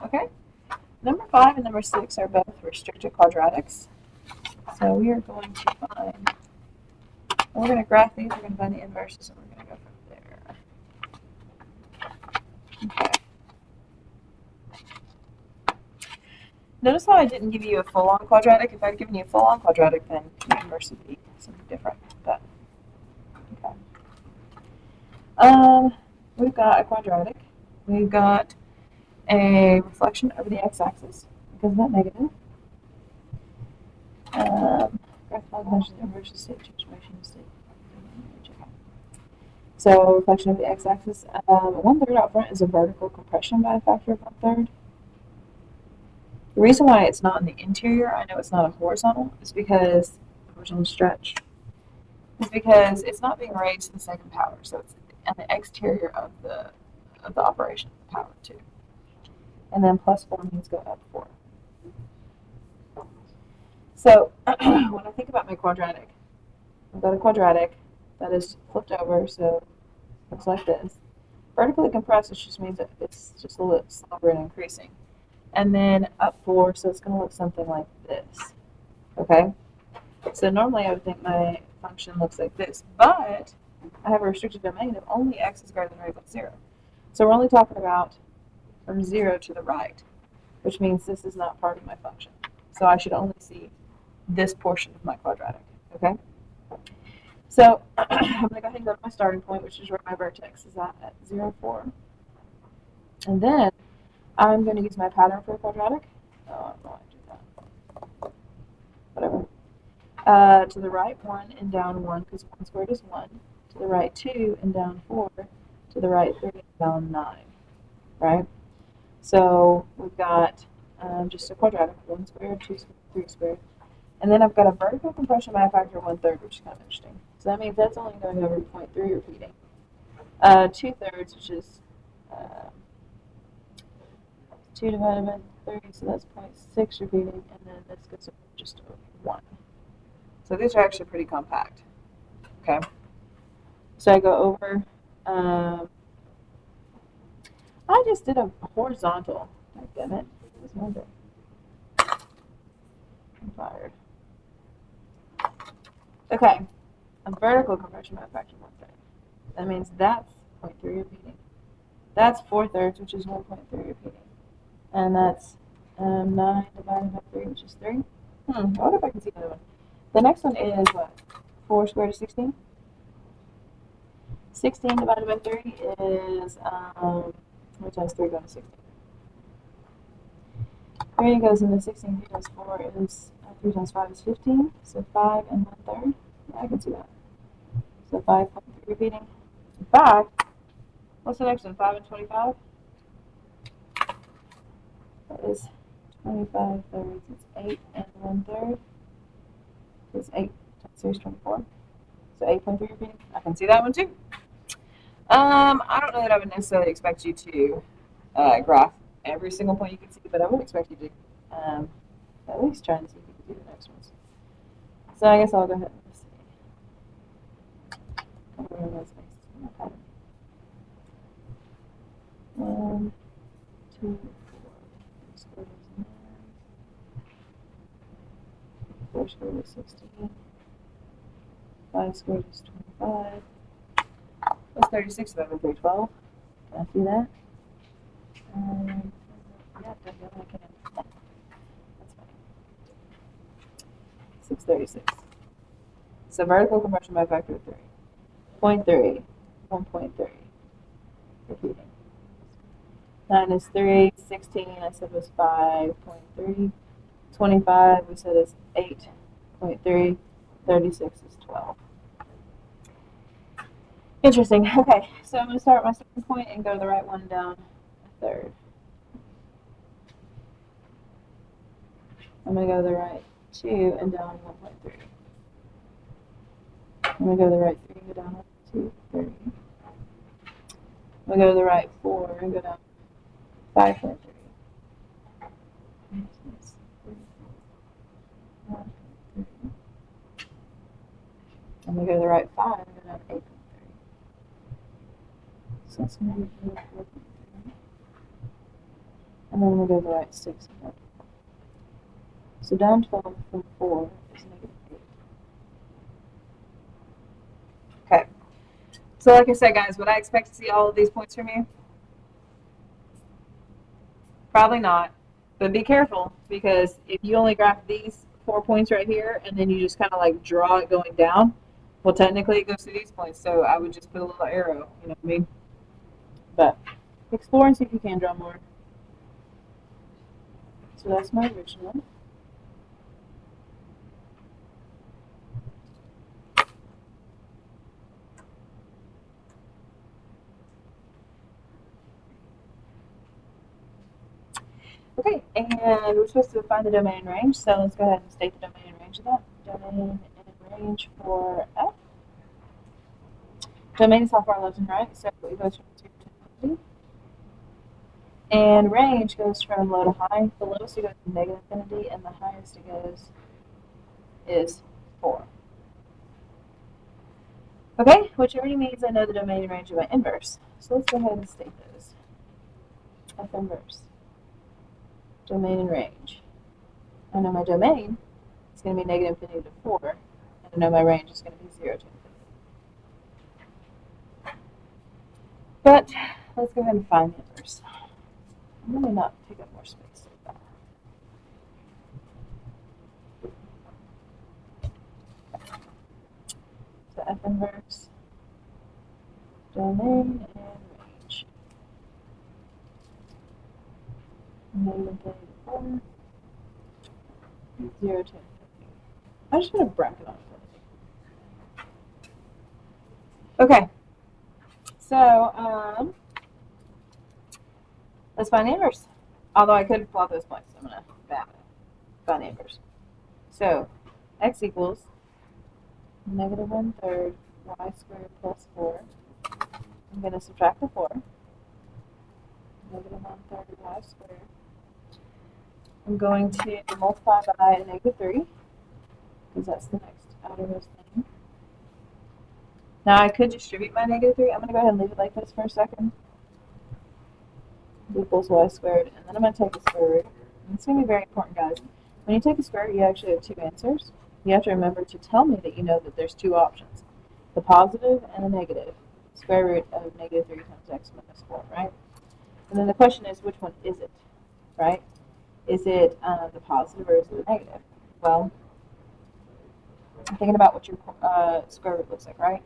Okay. Number 5 and number 6 are both restricted quadratics. So we are going to find, we're going to graph these, we're going to find the inverses, and we're going to go from there. Okay. Notice how I didn't give you a full-on quadratic. If I'd given you a full-on quadratic, then the inverse would be something different. But, okay. We've got a quadratic. We've got a reflection over the x-axis because of that negative. Graph measures the inverse of state transformation of state. So reflection of the x-axis. 1/3 out front is a vertical compression by a factor of 1/3. The reason why it's not in the interior, I know it's not a horizontal, is because horizontal stretch. Is because it's not being raised to the second power, so it's on the exterior of the operation, power 2. And then plus 4 means go up 4. So when I think about my quadratic, I've got a quadratic that is flipped over, so it looks like this. Vertically compressed, which just means that it's just a little slower and increasing. And then up 4, so it's going to look something like this. Okay? So normally I would think my function looks like this, but I have a restricted domain of only x is greater than or equal to 0. So we're only talking about from 0 to the right, which means this is not part of my function. So I should only see this portion of my quadratic. Okay? So I'm going to go ahead and go to my starting point, which is where my vertex is at 0, 4. And then I'm going to use my pattern for a quadratic. Oh, I'm going to do that. Whatever. To the right, 1 and down 1, because 1 squared is 1. To the right, 2 and down 4. To the right, 3 and down 9. Right? So we've got just a quadratic, 1 squared, 2 squared, 3 squared. And then I've got a vertical compression by a factor of 1/3, which is kind of interesting. So that means that's only going over 0.3 repeating. 2/3, which is 2 divided by 30, so that's 0.6 repeating, and then this goes over just over 1. So these are actually pretty compact. Okay. So I go over. I just did a horizontal. Damn it. This Monday. I'm tired. Okay. A vertical compression by a factor of 1/3. That means that's 0.3 repeating. That's 4/3, which is 1.3 repeating. And that's 9 divided by 3, which is 3. I wonder if I can see another one. The next one is what? 4 squared is 16? 16 divided by 3 is, which has 3 go to 16? 3 goes into 16, 3 times 4 is, 3 times 5 is 15, so 5 and 1/3. Yeah, I can see that. So 5.3 repeating. In fact, what's the next one? 5 and 25? That is 25 thirds. It's 8 and 1/3. It's 8 times 3 is 24. So 8.3 repeating. I can see that one too. I don't know that I would necessarily expect you to graph every single point you can see, but I would expect you to at least try and see if you can do the next ones. So I guess I'll go ahead and see. 1, 2, 4 squared is 16. 5 squared is 25. What's 36 divided by 3? 12. Can I see that? Yeah, definitely I can. That's fine. 636. So vertical compression by a factor of 3. 0.3. 1.3. Repeating. 9 is 3. 16 I said was 5.3. 25 we said is 8.3. 36 is 12. Interesting. Okay, so I'm going to start my starting point and go to the right one down a third. I'm going to go to the right 2 and down 1.3. I'm going to go to the right 3 and go down 2, 30. I'm going to go to the right 4 and go down 5.3. I'm going to go to the right 5 and go down 8.3. So that's going to be 4.3. And then we go to the right 6. So down 12 from 4 is negative 8. Okay. So like I said, guys, would I expect to see all of these points from you? Probably not. But be careful, because if you only graph these 4 points right here and then you just kind of like draw it going down, well, technically it goes to these points. So I would just put a little arrow, you know what I mean? But explore and see if you can draw more. So that's my original. Okay, and we're supposed to find the domain and range, so let's go ahead and state the domain and range of that. Domain and range for F. Domain is how far left and right, so it goes from 0 to infinity. And range goes from low to high. The lowest it goes to negative infinity, and the highest it goes is 4. Okay, which already means I know the domain and range of my inverse. So let's go ahead and state those. F inverse. Domain and range. I know my domain is going to be negative infinity to 4, and I know my range is going to be 0 to infinity. But let's go ahead and find the inverse. I'm going to not take up more space. So F inverse, domain, and range. Negative infinity to 4, 0 to infinity. I just put a bracket on it. Okay. So, let's find the inverse. Although I could plot those points. I'm going to find the inverse. So, x equals negative 1/3 y squared plus 4. I'm going to subtract the 4. Negative 1/3 y squared. I'm going to multiply by negative 3, because that's the next outermost thing. Now I could distribute my negative 3. I'm going to go ahead and leave it like this for a second. Equals y squared, and then I'm going to take the square root. And it's going to be very important, guys. When you take a square root, you actually have 2 answers. You have to remember to tell me that you know that there's 2 options, the positive and the negative. Square root of negative 3 times x minus 4, right? And then the question is, which one is it, right? Is it the positive or is it the negative? Well, I'm thinking about what your square root looks like, right?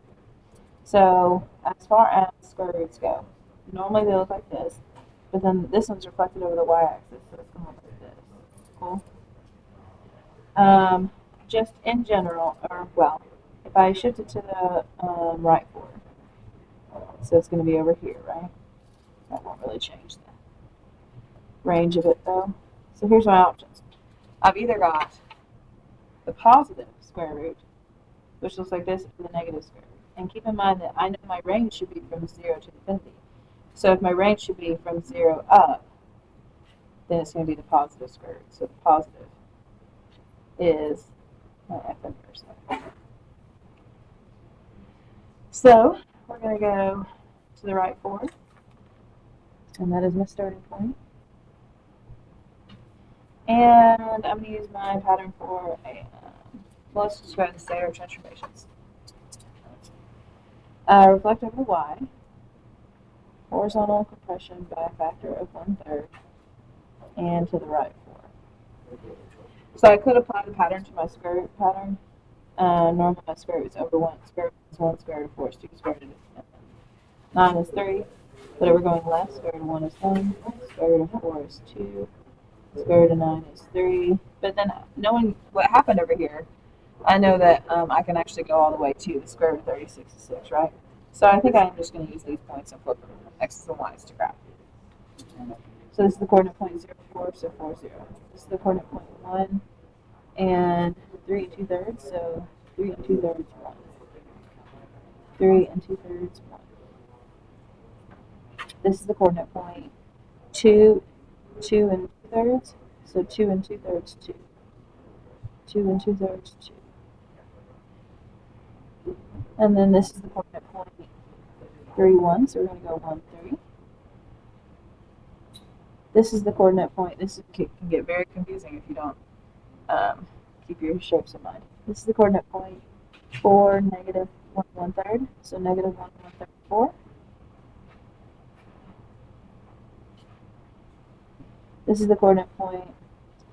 So as far as square roots go, normally they look like this, but then this one's reflected over the y-axis, so it's going to look like this. Cool. Just in general, or well, if I shift it to the right forward, so it's going to be over here, right? That won't really change the range of it though. So here's my options. I've either got the positive square root, which looks like this, and the negative square root. And keep in mind that I know my range should be from 0 to infinity. So if my range should be from 0 up, then it's going to be the positive square root. So the positive is my f inverse. So we're going to go to the right forward, and that is my starting point. And I'm going to use my pattern for a, let's just go ahead and say our transformations. Reflect over y, horizontal compression by a factor of 1/3, and to the right 4. So I could apply the pattern to my square root pattern. Normally my square root is over 1. Square root is 1, square root of 4 is 2, square root of 9 is 3. But if we're going left, square root of 1 is 1, square root of 4 is 2, square root of 9 is 3. But then knowing what happened over here, I know that I can actually go all the way to the square root of 36 is 6, right? So I think I'm just going to use these points and flip them from x's and y's to graph. So this is the coordinate point 0, 4, so 4, 0. This is the coordinate point 1 and 3 2/3, so 3 2/3, 1. 3 2/3, 1. This is the coordinate point 2, 2 2/3, so 2 2/3, 2. 2 2/3, 2. And then this is the coordinate point 3 1, so we're going to go 1 3. This is the coordinate point. Can get very confusing if you don't keep your shapes in mind. This is the coordinate point for negative 1 1/3, so negative 1 1/3, 4. This is the coordinate point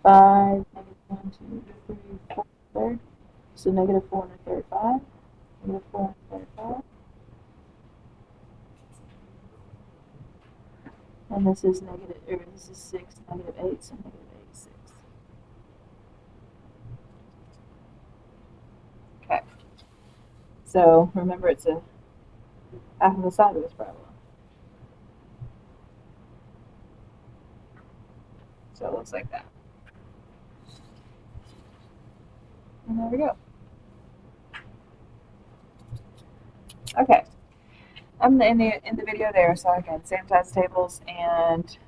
5, negative 1 2 3 4 1/3, so negative 4 1/3, 5, negative 4 1/3, 5. And this is this is 6, negative 8, so negative 8, 6. Okay. So remember, it's a half of the side of this parabola. So it looks like that. And there we go. Okay. I'm in the video there. So again, same size tables, and